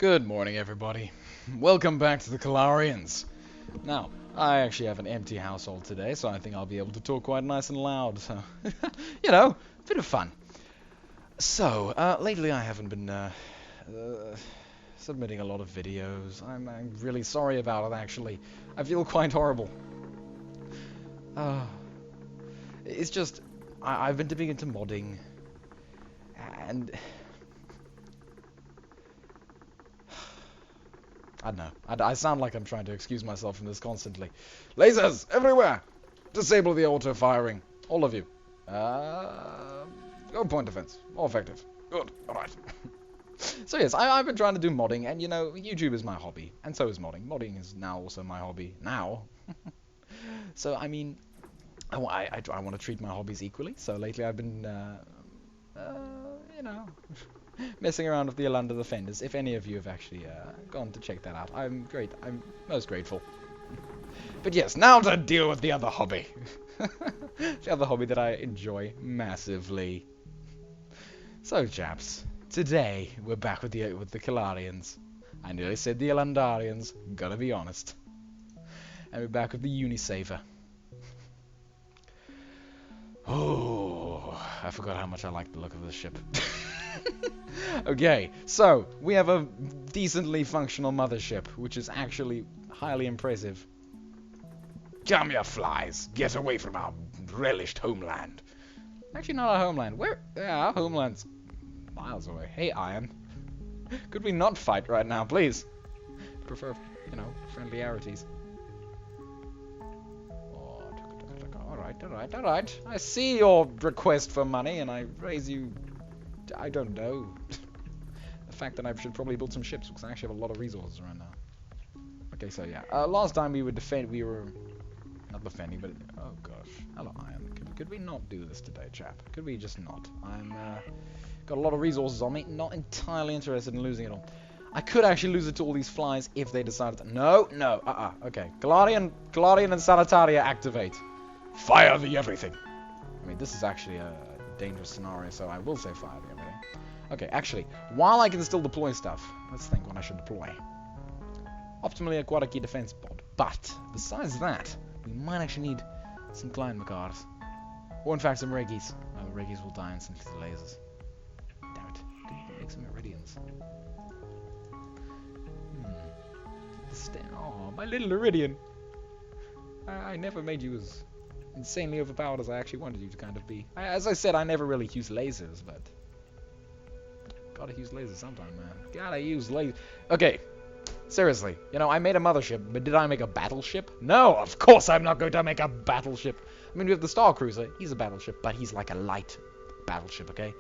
Good morning, everybody. Welcome back to the Kalarians. Now, I actually have an empty household today, so I think I'll be able to talk quite nice and loud. So, a bit of fun. So, lately I haven't been submitting a lot of videos. I'm really sorry about it, actually. I feel quite horrible. It's just, I've been dipping into modding, and I don't know. I sound like I'm trying to excuse myself from this constantly. Lasers everywhere! Disable the auto firing. All of you. Go point defense. More effective. Good. Alright. So yes, I've been trying to do modding, and YouTube is my hobby. And so is modding. Modding is now also my hobby. Now. So, I mean, I want to treat my hobbies equally. So lately I've been, messing around with the Under Defenders. If any of you have actually gone to check that out, I'm most grateful. But yes, now to deal with the other hobby. The other hobby that I enjoy massively. So chaps, today we're back with the Kalarians. I nearly said the Elandarians, gotta be honest. And we're back with the Unis-Saer. Oh, I forgot how much I like the look of this ship. Okay, so we have a decently functional mothership, which is actually highly impressive. Come here, flies! Get away from our relished homeland. Actually, not our homeland. Our homeland's miles away. Hey, Iron. Could we not fight right now, please? Prefer, friendliarities. Alright. I see your request for money, and I raise you... I don't know. The fact that I should probably build some ships, because I actually have a lot of resources around now. Okay, so yeah. Last time we were not defending, but... Oh gosh. Hello, Iron. Could we not do this today, chap? Could we just not? I'm, got a lot of resources on me, not entirely interested in losing it all. I could actually lose it to all these flies if they decided to... No. Okay. Galarian and Sanitaria activate. Fire the everything. I mean, this is actually a dangerous scenario, so I will say fire the everything. Okay, actually, while I can still deploy stuff, let's think what I should deploy. Optimally aquatic defense pod. But, besides that, we might actually need some Klein Makars. Or in fact, some Reggies. The Reggies will die instantly to lasers. Damn it. Could make some Iridians. Oh, my little Iridian. I never made you as insanely overpowered as I actually wanted you to kind of be. As I said, I never really use lasers, but... Gotta use lasers sometime, man. Gotta use lasers. Okay. Seriously. I made a mothership, but did I make a battleship? No, of course I'm not going to make a battleship. I mean, we have the Star Cruiser. He's a battleship, but he's like a light battleship, okay?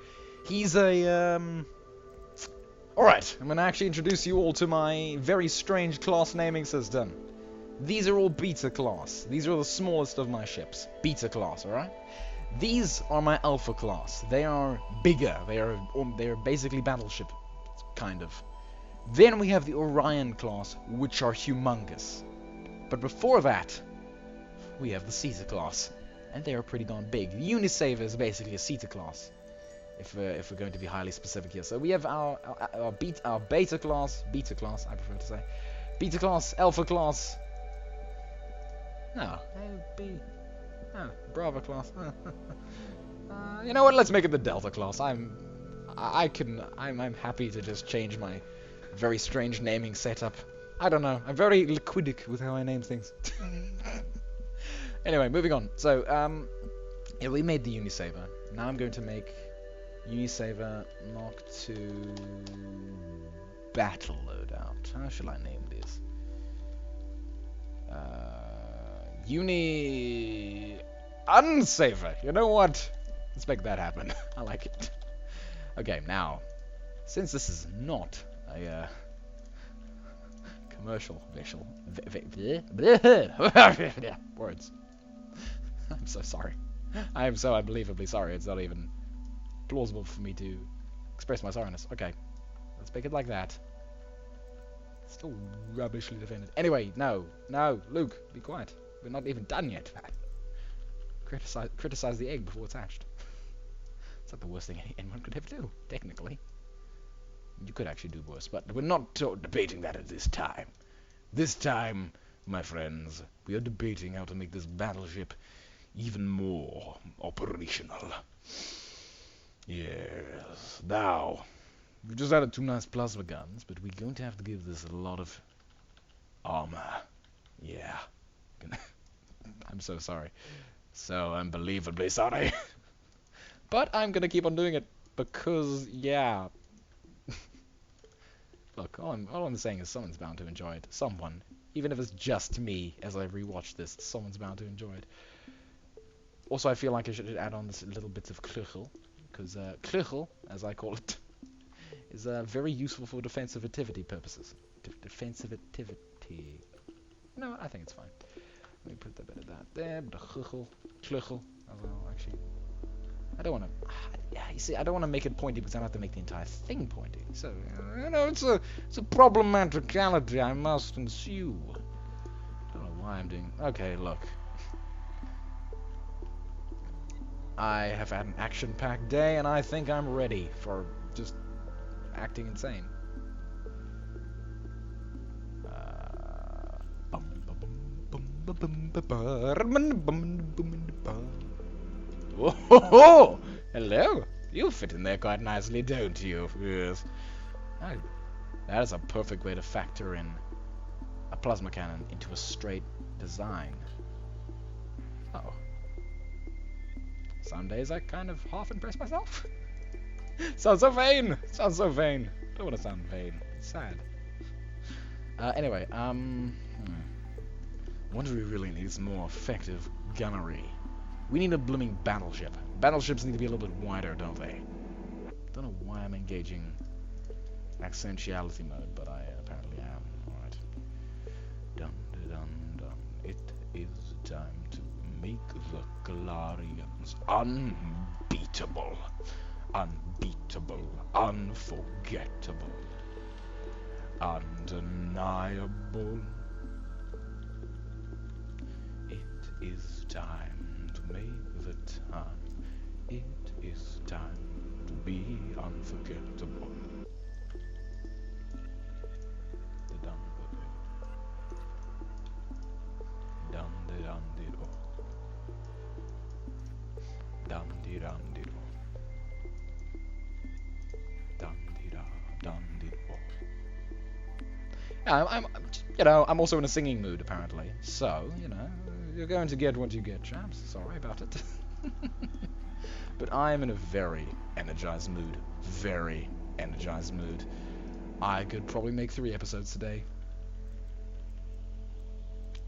He's a, Alright, I'm gonna actually introduce you all to my very strange class naming system. These are all beta class. These are the smallest of my ships. Beta class, alright? These are my alpha class. They are bigger. They are basically battleship, kind of. Then we have the Orion class, which are humongous. But before that, we have the Caesar class. And they are pretty darn big. The Unis-Saer is basically a Caesar class. If we're going to be highly specific here. So we have our beta class, I prefer to say. Beta class, alpha class. No, Bravo class. You know what? Let's make it the Delta class. I'm happy to just change my very strange naming setup. I don't know. I'm very liquidic with how I name things. Anyway, moving on. So, yeah, we made the Unis-Saer. Now I'm going to make Unis-Saer Mark II Battle Loadout. How shall I name this? Unis-Saer. You know what? Let's make that happen. I like it. Okay, now, since this is not a commercial visual, words. I'm so sorry. I am so unbelievably sorry. It's not even plausible for me to express my sorriness. Okay, let's make it like that. Still rubbishly defended. Anyway, no, Luke, be quiet. We're not even done yet. Criticize the egg before it's hatched. It's like the worst thing anyone could ever do, technically. You could actually do worse, but we're not debating that at this time. This time, my friends, we are debating how to make this battleship even more operational. Yes. Now, we've just added 2 nice plasma guns, but we're going to have to give this a lot of armor. Yeah. I'm so sorry. So unbelievably sorry. But I'm gonna keep on doing it because, yeah. Look, all I'm saying is someone's bound to enjoy it. Someone. Even if it's just me, as I rewatch this, someone's bound to enjoy it. Also, I feel like I should add on this little bits of klugel, because klugel, as I call it, is very useful for defensitivity purposes. Defensitivity. No, I think it's fine. Let me put a bit of that there, but klugel as well, actually. I don't want to. Yeah, you see, I don't want to make it pointy because I have to make the entire thing pointy. So, you know, it's a problematicality I must ensue. I don't know why I'm doing. Okay, look. I have had an action-packed day, and I think I'm ready for just acting insane. Oh, hello. You fit in there quite nicely, don't you? Yes. That is a perfect way to factor in a plasma cannon into a straight design. Oh. Some days I kind of half impress myself. Sounds so vain. Sounds so vain. Don't want to sound vain. It's sad. Anyway, what do we really need is more effective gunnery. We need a blooming battleship. Battleships need to be a little bit wider, don't they? Don't know why I'm engaging accentuality mode, but I apparently am. Alright. Dun dun dun. It is time to make the Galarians unbeatable. Unbeatable. Unforgettable. Undeniable. It is time to make the time. It is time to be unforgettable. Yeah, I'm also in a singing mood apparently. So, you're going to get what you get, chaps. Sorry about it. But I am in a very energized mood. Very energized mood. I could probably make 3 episodes today.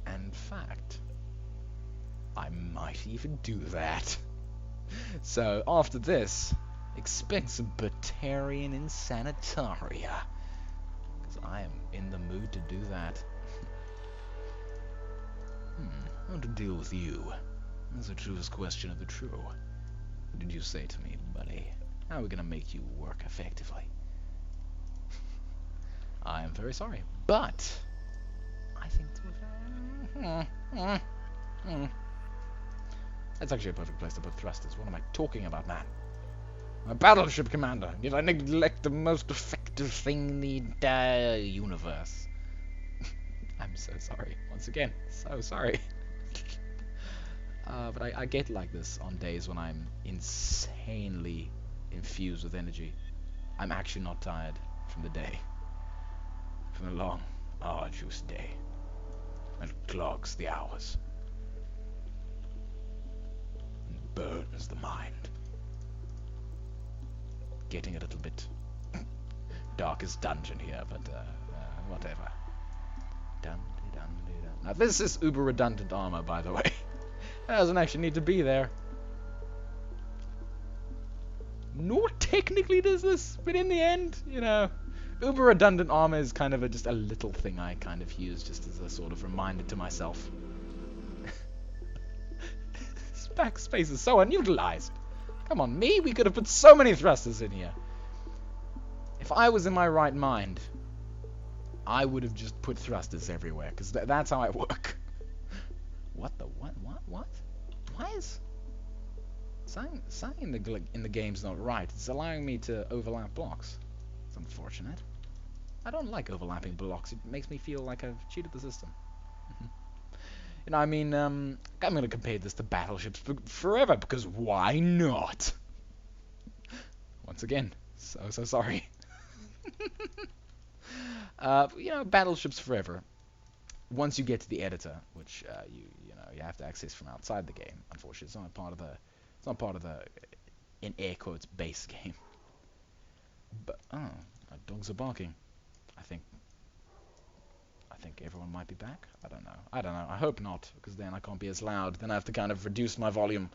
And in fact, I might even do that. So, after this, expect some Batarian Insanitaria. Because I am in the mood to do that. How to deal with you? That's the truest question of the true. What did you say to me, buddy? How are we gonna make you work effectively? I am very sorry, but I think that's actually a perfect place to put thrusters. What am I talking about, man? I'm a battleship commander, yet I neglect the most effective thing in the entire universe. I'm so sorry. Once again, so sorry. But I get like this on days when I'm insanely infused with energy. I'm actually not tired from the day. From a long, arduous day. And clogs the hours. And burns the mind. Getting a little bit darkest dungeon here, but whatever. Now this is uber redundant armor, by the way. It doesn't actually need to be there. Nor technically does this, but in the end, uber redundant armor is kind of just a little thing I kind of use just as a sort of reminder to myself. This backspace is so unutilized. Come on, me? We could have put so many thrusters in here. If I was in my right mind, I would have just put thrusters everywhere, because that's how I work. What the what? Why is something in the game's not right? It's allowing me to overlap blocks. It's unfortunate. I don't like overlapping blocks. It makes me feel like I've cheated the system. You know, I mean, I'm going to compare this to Battleships forever, because why not? Once again, so sorry. You know, Battleships forever. Once you get to the editor, which you have to access from outside the game. Unfortunately, it's not part of the in air quotes base game. But my dogs are barking. I think everyone might be back. I don't know. I hope not, because then I can't be as loud. Then I have to kind of reduce my volume.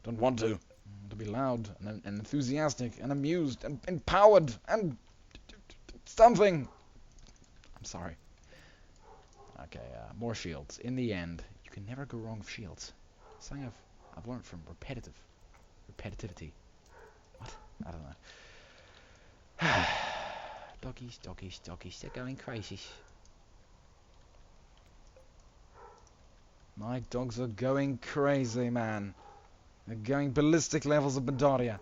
Don't want to. I want to be loud and enthusiastic and amused and empowered and something. I'm sorry. Okay, more shields. In the end, you can never go wrong with shields. Something I've learned from repetitivity. What? I don't know. Doggies, they're going crazy. My dogs are going crazy, man. They're going ballistic levels of Bedaria.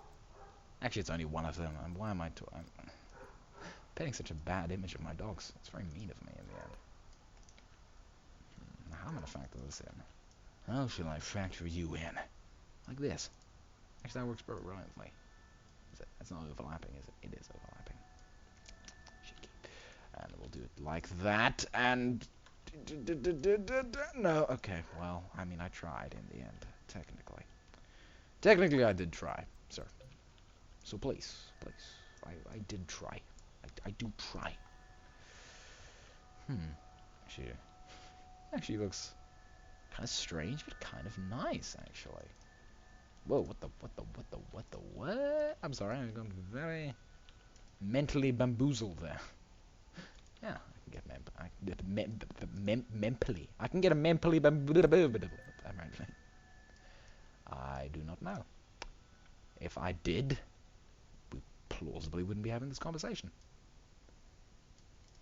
Actually, it's only one of them, and why am I'm painting such a bad image of my dogs. It's very mean of me in the end. How am I going to factor this in? How shall I factor you in? Like this. Actually, that works brilliantly. That's not overlapping, is it? It is overlapping. And we'll do it like that, and... No, okay, well, I mean, I tried in the end, technically. Technically, I did try, sir. So please, I did try. I do try. Actually looks kind of strange, but kind of nice, actually. Whoa, what? I'm sorry, I'm going very mentally bamboozled there. Yeah, I can get a mentally bamboozled, apparently. I do not know. If I did, we plausibly wouldn't be having this conversation.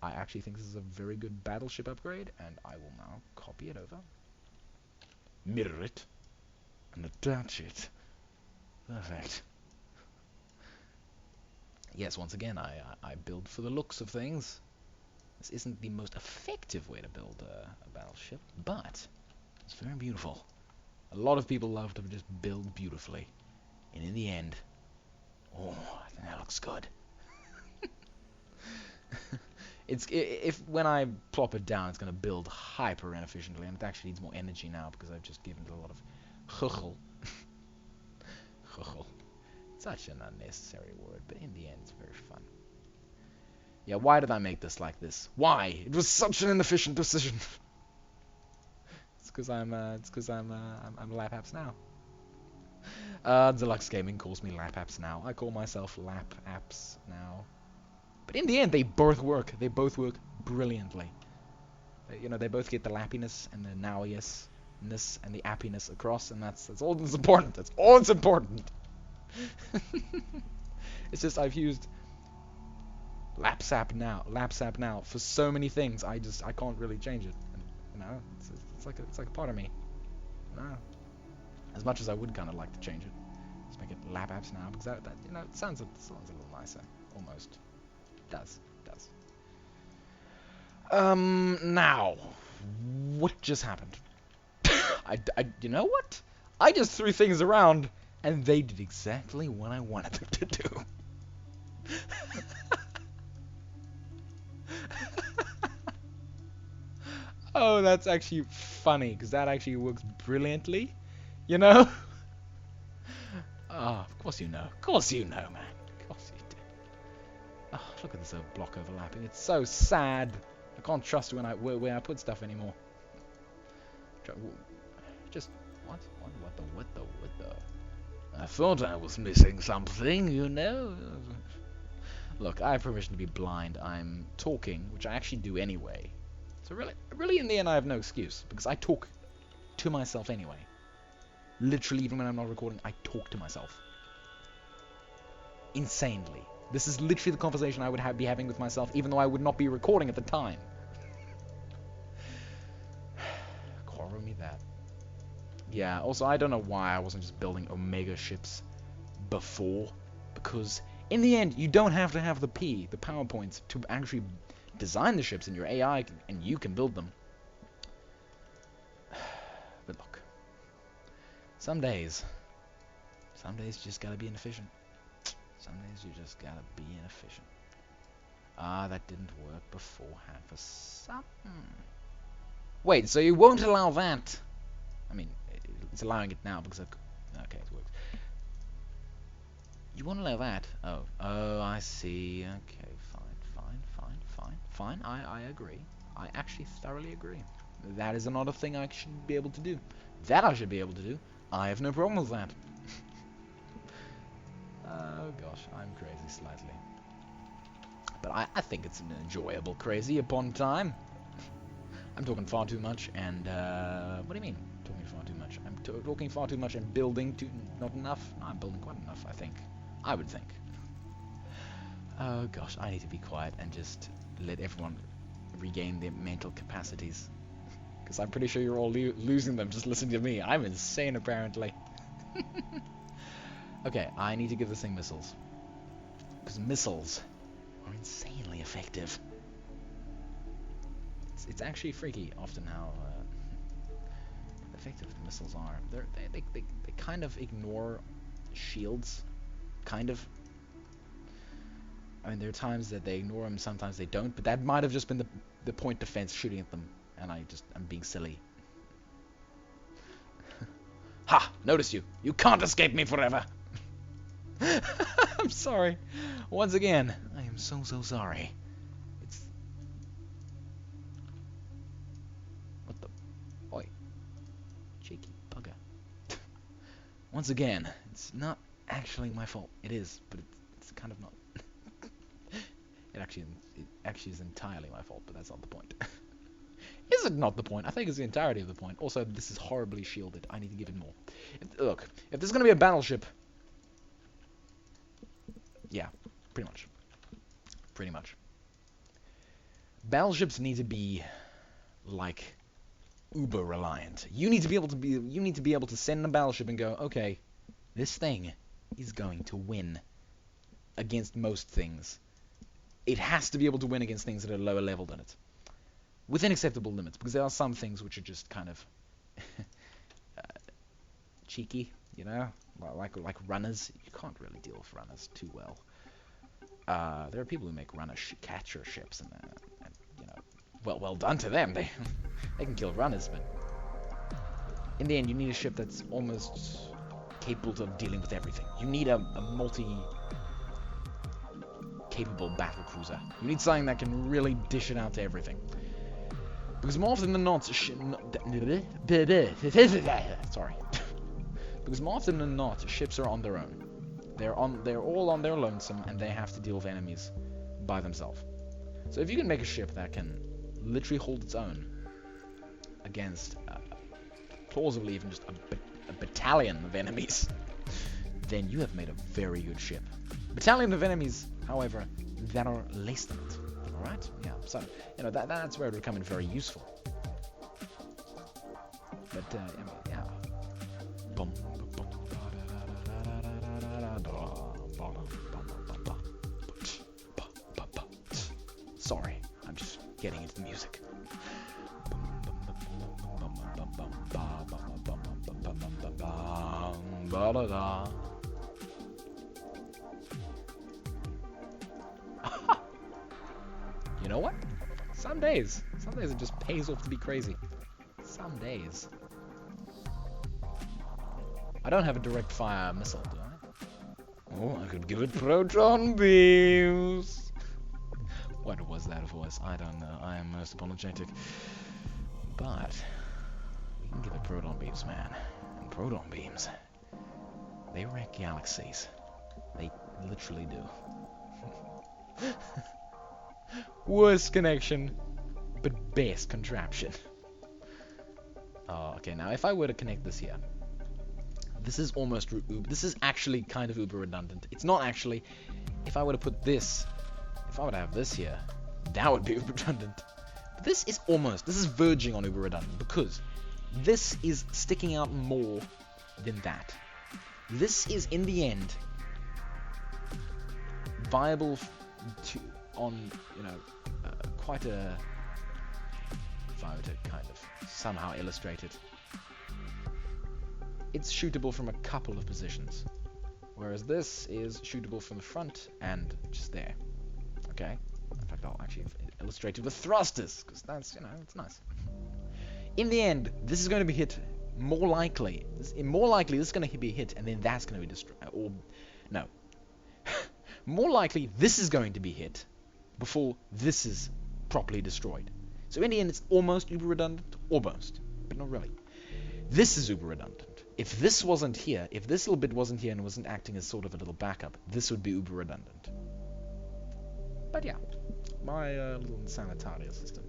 I actually think this is a very good battleship upgrade, and I will now copy it over, mirror it, and attach it. Perfect. Yes, once again, I build for the looks of things. This isn't the most effective way to build a battleship, but it's very beautiful. A lot of people love to just build beautifully, and in the end, oh, I think that looks good. If when I plop it down, it's going to build hyper inefficiently, and it actually needs more energy now because I've just given it a lot of chuchel. Chuchel. Such an unnecessary word, but in the end, it's very fun. Yeah, why did I make this like this? Why? It was such an inefficient decision. It's because I'm lap apps now. Deluxe Gaming calls me lap apps now. I call myself lap apps now. But in the end, they both work. They both work brilliantly. They both get the lappiness and the nowiness and the appiness across, and that's all that's important. That's all that's important. It's just I've used lapsap now for so many things. I can't really change it. And, it's like a part of me. As much as I would kind of like to change it, just make it lap apps now because that it sounds a little nicer almost. It does. Now, what just happened? You know what? I just threw things around, and they did exactly what I wanted them to do. Oh, that's actually funny, because that actually works brilliantly, you know? Oh, of course you know. Of course you know, man. Of course you do. Oh, look at this block overlapping. It's so sad. I can't trust where I put stuff anymore. Just what the? I thought I was missing something, you know. Look, I have permission to be blind. I'm talking, which I actually do anyway. So really, in the end, I have no excuse because I talk to myself anyway. Literally, even when I'm not recording, I talk to myself. Insanely. This is literally the conversation I would be having with myself, even though I would not be recording at the time. Quarrel me that. Yeah, also, I don't know why I wasn't just building Omega ships before, because In the end, you don't have to have the power points, to actually design the ships, and your AI and you can build them. But look, some days you just gotta be inefficient. Some days you just gotta be inefficient. Ah, that didn't work beforehand for some. Wait, so you won't allow that? I mean, it's allowing it now because okay, it works. You won't allow that? Oh, I see. Okay, fine. I agree. I actually thoroughly agree. That is another thing I should be able to do. That I should be able to do. I have no problem with that. Oh gosh, I'm crazy slightly. But I think it's an enjoyable crazy upon time. I'm talking far too much, and what do you mean, talking far too much? I'm talking far too much and building not enough? No, I'm building quite enough, I think. I would think. Oh gosh, I need to be quiet and just let everyone regain their mental capacities. Because I'm pretty sure you're all losing them just listening to me. I'm insane, apparently. Okay, I need to give this thing missiles. Because missiles are insanely effective. It's actually freaky often how effective the missiles are. They kind of ignore shields. Kind of. I mean, there are times that they ignore them, sometimes they don't, but that might have just been the point defense shooting at them, and I'm being silly. Ha! Notice you! You can't escape me forever! I'm sorry. Once again, I am so sorry. It's... What the... Oi. Cheeky bugger. Once again, it's not actually my fault. It is, but it's kind of not. It actually is entirely my fault, but that's not the point. Is it not the point? I think it's the entirety of the point. Also, this is horribly shielded. I need to give it more. Look, if there's going to be a battleship... Yeah, pretty much. Battleships need to be, like, uber reliant. You need to be able to send a battleship and go, okay, this thing is going to win against most things. It has to be able to win against things that are lower level than it, within acceptable limits, because there are some things which are just kind of cheeky, you know, like runners. You can't really deal with runners too well. There are people who make catcher ships, and you know, well done to them. They can kill runners, but in the end, you need a ship that's almost capable of dealing with everything. You need a capable battle cruiser. You need something that can really dish it out to everything. Because more often than not, because more often than not, ships are on their own. They're all on their lonesome, and they have to deal with enemies by themselves. So if you can make a ship that can literally hold its own against, plausibly even just a battalion of enemies, then you have made a very good ship. Battalion of enemies, however, that are less than it. Alright? Yeah, so, you know, that's where it would come in very useful. But, yeah. Sorry, I'm just getting into the music. You know what? Some days it just pays off to be crazy. Some days. I don't have a direct fire missile, do I? Oh, I could give it proton beams. What was that voice? I don't know. I am most apologetic. But we can give it proton beams, man. And proton beams, they wreck galaxies. They literally do. Worst connection, but best contraption. Oh, okay, now if I were to connect this here, this is almost this is actually kind of uber redundant. It's not actually. If I were to put this, if I were to have this here, that would be uber redundant. But this is verging on uber redundant, because this is sticking out more than that. This is, in the end, viable on, you know, quite a... If I were to kind of somehow illustrate it, it's shootable from a couple of positions, whereas this is shootable from the front and just there. Okay? In fact, I'll actually illustrate it with thrusters, because that's, you know, it's nice. In the end, this is going to be hit more likely. This is going to be hit, and then that's going to be destroyed. Or, no. More likely, this is going to be hit before this is properly destroyed. So in the end, it's almost uber redundant. Almost. But not really. This is uber redundant. If this wasn't here, if this little bit wasn't here and wasn't acting as sort of a little backup, this would be uber redundant. But yeah, my little sanitaria system.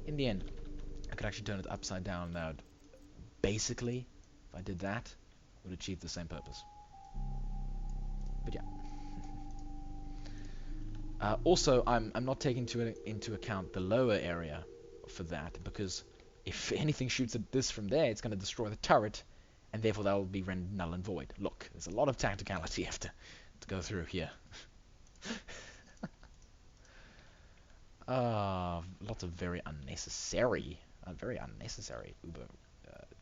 In the end, I could actually turn it upside down now. Basically, if I did that, would achieve the same purpose. But yeah. Also, I'm not taking into account the lower area for that, because if anything shoots at this from there, it's going to destroy the turret, and therefore that will be rendered null and void. Look, there's a lot of tacticality you have to go through here. Lots of very unnecessary uber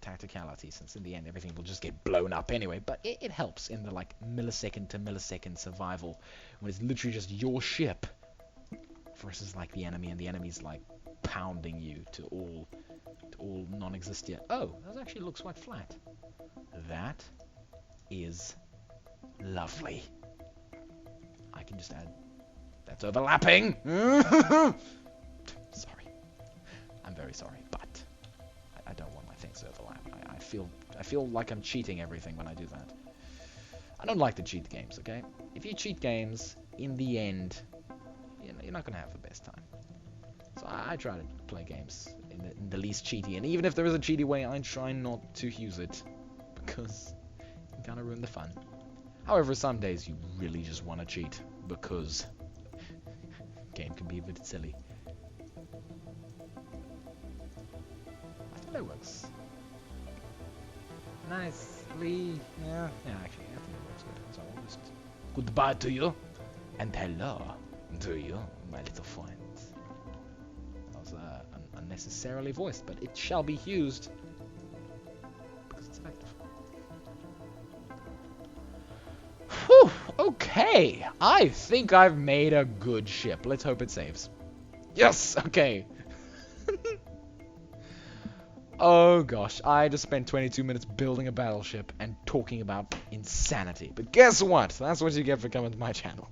tacticality, since in the end everything will just get blown up anyway. But it helps in the like millisecond to millisecond survival, when it's literally just your ship versus like the enemy, and the enemy's like pounding you to all non-existent. Oh, that actually looks quite flat. That is lovely. I can just add. That's overlapping. Sorry. I'm very sorry, but I don't want my things to overlap. I feel like I'm cheating everything when I do that. I don't like to cheat games, okay? If you cheat games, in the end, you're not gonna have the best time. So I try to play games in the least cheaty, and even if there is a cheaty way, I try not to use it, because it kind of ruin the fun. However, some days you really just want to cheat, because game can be a bit silly. I think that works nicely. Yeah, actually, I think it works good. So I'll just goodbye to you, and hello to you, my little friend. That was unnecessarily voiced, but it shall be used because it's effective. Whew, okay. I think I've made a good ship. Let's hope it saves. Yes, okay. Oh gosh, I just spent 22 minutes building a battleship and talking about insanity. But guess what? That's what you get for coming to my channel.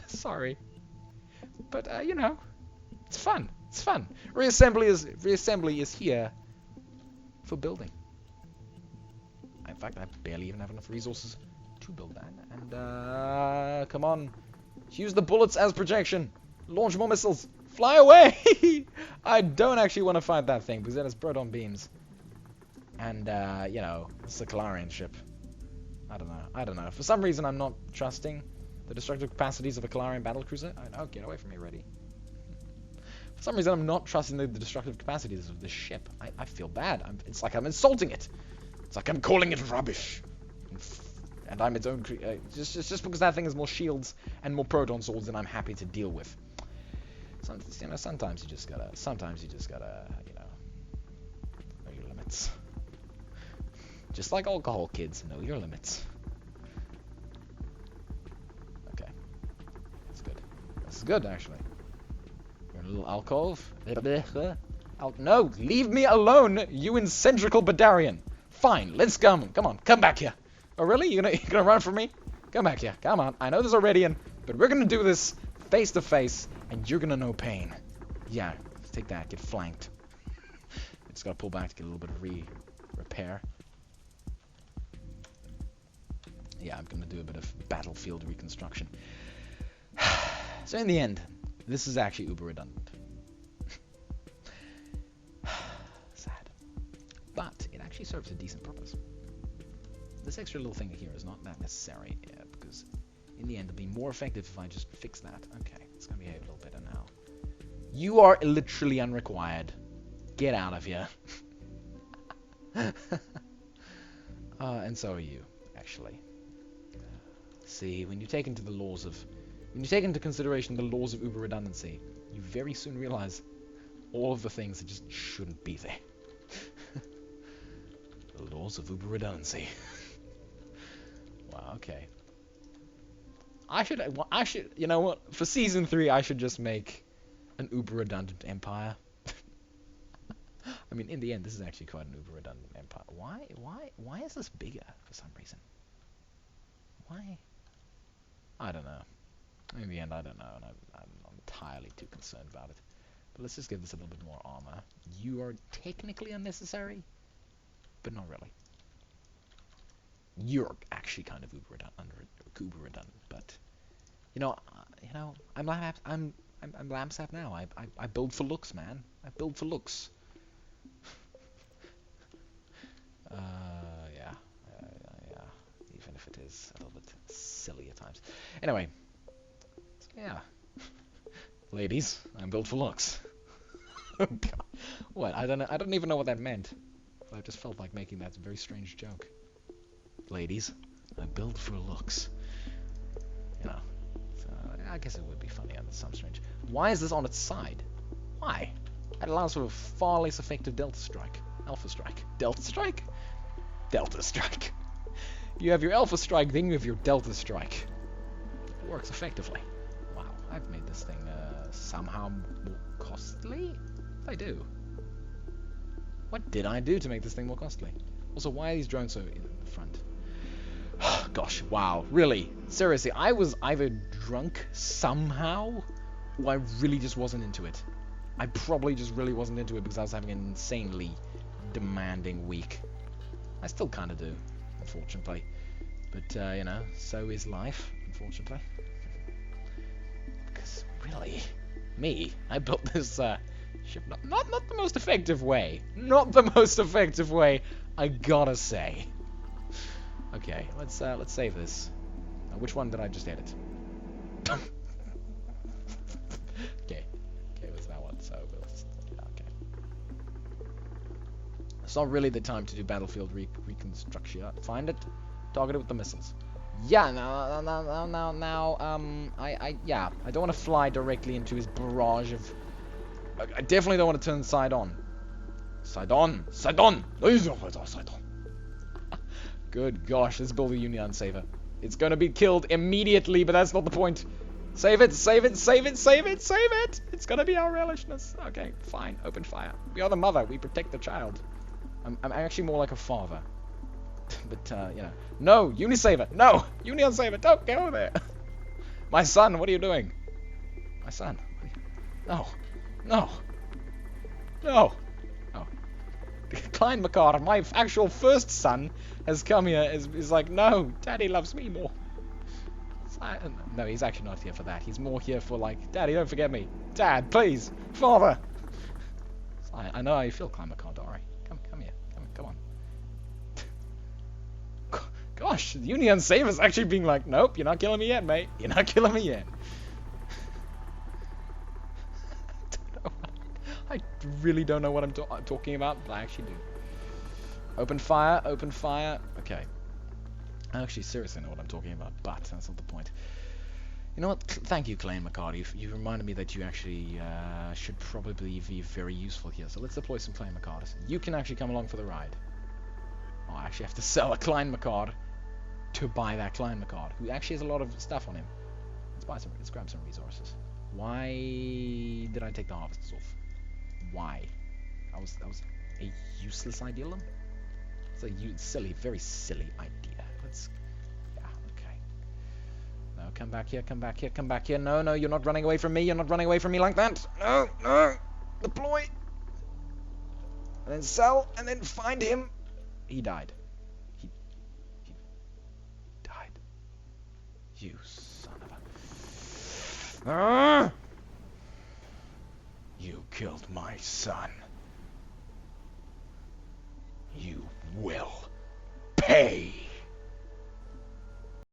Sorry. But, you know, it's fun. It's fun. Reassembly is here for building. In fact, I barely even have enough resources to build that. And, come on. Use the bullets as projection. Launch more missiles. Fly away! I don't actually want to fight that thing, because it has proton beams. And, you know, it's a Calarian ship. I don't know. For some reason, I'm not trusting the destructive capacities of a Calarian battlecruiser. Oh, get away from me, already. For some reason, I'm not trusting the destructive capacities of this ship. I feel bad. It's like I'm insulting it. It's like I'm calling it rubbish. And I'm its own just because that thing has more shields and more proton swords than I'm happy to deal with. Sometimes you just gotta, you know, know your limits. Just like alcohol, kids, know your limits. Okay. That's good. That's good, actually. You're in a little alcove. No, leave me alone, you eccentrical Badarian. Fine, let's go. Come on, come back here. Oh, really? You're gonna run from me? Come back here. Come on. I know there's a Radian, but we're gonna do this face to face, and you're gonna know pain. Yeah, take that. Get flanked. Just gotta pull back to get a little bit of repair. Yeah, I'm gonna do a bit of battlefield reconstruction. So in the end, this is actually uber redundant. Sad. But it actually serves a decent purpose. This extra little thing here is not that necessary, because in the end it'll be more effective if I just fix that. Okay, it's gonna behave a little better now. You are literally unrequired. Get out of here. And so are you, actually. See, when you take into consideration the laws of uber redundancy, you very soon realize all of the things that just shouldn't be there. The laws of uber redundancy. Wow, okay. I should, you know what? For season 3, I should just make an uber redundant empire. I mean, in the end, this is actually quite an uber redundant empire. Why is this bigger for some reason? Why? I don't know. In the end, I don't know, and I'm not entirely too concerned about it. But let's just give this a little bit more armor. You are technically unnecessary, but not really. You're actually kind of uber redundant, but I'm Lamsap now. I build for looks, man. I build for looks. Yeah. Even if it is a little bit silly at times. Anyway, so yeah. Ladies, I'm built for looks. Oh God. What? I don't even know what that meant. I just felt like making that very strange joke. Ladies, I'm built for looks. You know. So I guess it would be funny under some strange. Why is this on its side? Why? That allows for a far less effective Delta Strike. Alpha Strike. Delta Strike? Delta Strike. You have your Alpha Strike, then you have your Delta Strike. It works effectively. Wow, I've made this thing somehow more costly? I do. What did I do to make this thing more costly? Also, why are these drones so in the front? Gosh, wow, really? Seriously, I was either drunk somehow, or I really just wasn't into it. I probably just really wasn't into it because I was having an insanely demanding week. I still kind of do, unfortunately. But, you know, so is life, unfortunately. Because, really, me, I built this ship, not the most effective way. Not the most effective way, I gotta say. Okay, let's save this. Which one did I just edit? Okay, it was that one, so yeah, okay. It's not really the time to do battlefield reconstruction. Find it, target it with the missiles. Yeah, now, I don't want to fly directly into his barrage of... I definitely don't want to turn side on. Side on! Side on! Side on! Good gosh, let's build a Unis-Saer. It's gonna be killed immediately, but that's not the point. Save it, save it, save it, save it, save it! It's gonna be our relishness. Okay, fine, open fire. We are the mother, we protect the child. I'm actually more like a father. But, you know. No, Unis-Saer! No! Unis-Saer, don't get over there! My son, what are you doing? My son. No. No. No. Oh. Klein Makar, my actual first son, has come here, is like, no, Daddy loves me more. No, he's actually not here for that. He's more here for like, Daddy, don't forget me. Dad, please. Father. I know how you feel, Klein Makar, don't worry. Come here. Come on. Gosh, the Unis-Saer is actually being like, nope, you're not killing me yet, mate. You're not killing me yet. I really don't know what I'm talking about, but I actually do. Open fire, open fire. Okay. I actually seriously know what I'm talking about, but that's not the point. You know what? Thank you, Klein Makar. You reminded me that you actually should probably be very useful here. So let's deploy some Klein Makars. You can actually come along for the ride. Oh, I actually have to sell a Klein Makar to buy that Klein Makar, who actually has a lot of stuff on him. Let's grab some resources. Why did I take the harvesters off? Why? That was a useless idea. It's a silly, very silly idea. Yeah, okay. No, come back here, come back here, come back here. No, you're not running away from me. You're not running away from me like that. No. Deploy. And then sell, and then find him. He died. He died. You son of a... You killed my son. You will pay.